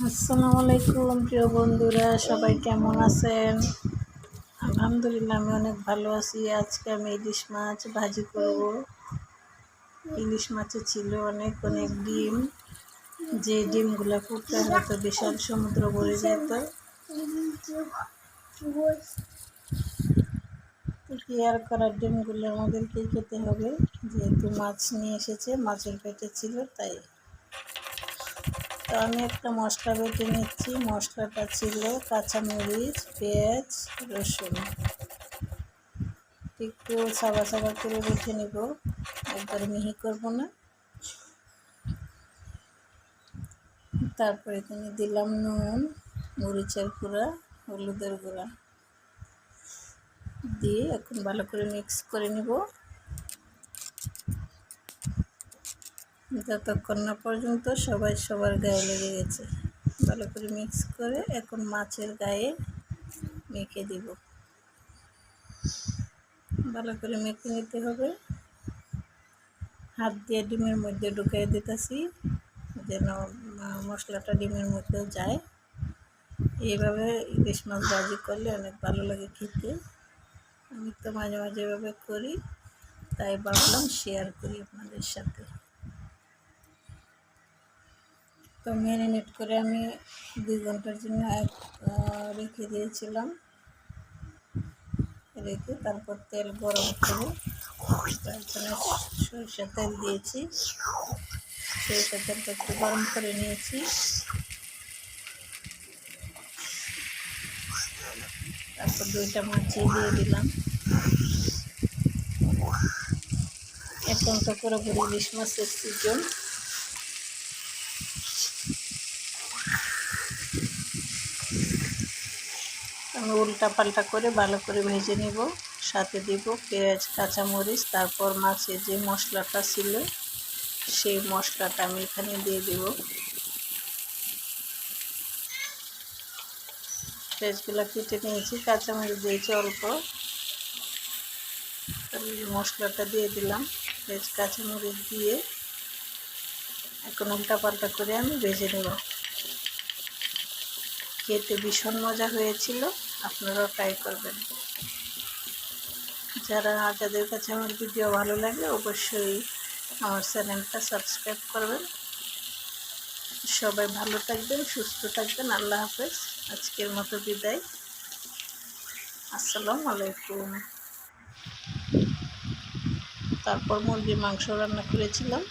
আসসালামু আলাইকুম প্রিয় বন্ধুরা, সবাই কেমন আছেন? আলহামদুলিল্লাহ, আমি অনেক ভালো আছি। আজকে আমি ইলিশ মাছ ভাজি করব। ইলিশ মাছে ছিল অনেক অনেক ডিম, যে ডিমগুলো ফুটতে হয়তো বিশাল সমুদ্র ভরে যেত। ক্লিয়ার করা ডিমগুলো আমাদেরকেই খেতে হবে, যেহেতু মাছ নিয়ে এসেছে, মাছের পেটে ছিল তাই। তো আমি একটা মশলা বেটে নিচ্ছি। মশলাটা ছিল কাঁচামরিচ, পেঁয়াজ, রসুন। একটু সাবা সাবা করে বেটে নেব, একবারে মিহি করব না। তারপরে এখানে দিলাম নুন, মরিচের গুঁড়া, হলুদের গুঁড়া দিয়ে এখন ভালো করে মিক্স করে নেব, যতক্ষণ না পর্যন্ত সবাই সবার গায়ে লেগে গেছে। ভালো করে মিক্স করে এখন মাছের গায়ে মেখে দিব। ভালো করে মেখে নিতে হবে। হাত দিয়ে ডিমের মধ্যে ঢুকিয়ে দিতেছি, যেন মশলাটা ডিমের মধ্যেও যায়। এইভাবে ইলিশ মাছ ভাজি করলে অনেক ভালো লাগে খেতে। আমি তো মাঝে মাঝে এভাবে করি, তাই ভাবলাম শেয়ার করি আপনাদের সাথে। তো ম্যারিনেট করে আমি 2 ঘন্টার জন্য রেখে দিয়েছিলাম। রেখে তারপর তেল গরম করে এখানে সরিষার তেল দিয়েছি। সরিষার তেলটা একটু গরম করে নিয়েছি। তারপর 2টা মাছই দিয়ে দিলাম। এখন তো পুরোপুরি ইলিশ মাছের সিজন। আমি উল্টা পাল্টা করে ভালো করে ভেজে নেব। সাথে দিব পেঁয়াজ, কাঁচামরিচ, তারপর মাছের যে মশলাটা ছিল সেই মশলাটা আমি এখানে দিয়ে দেব। পেঁয়াজগুলো কেটে নিয়েছি, কাঁচামরিচ দিয়েছি অল্প, মশলাটা দিয়ে দিলাম। পেঁয়াজ কাঁচামরিচ দিয়ে এখন উল্টা পাল্টা করে আমি ভেজে নেব। খেতে ভীষণ মজা হয়েছিল, আপনারাও ট্রাই করবেন। যাদের কাছে আমার ভিডিও ভালো লাগে অবশ্যই আমার চ্যানেলটা সাবস্ক্রাইব করবেন। সবাই ভালো থাকবেন, সুস্থ থাকবেন। আল্লাহ হাফেজ। আজকের মতো বিদায়। আসসালামু আলাইকুম। তারপর মুরগির মাংস রান্না করেছিলাম।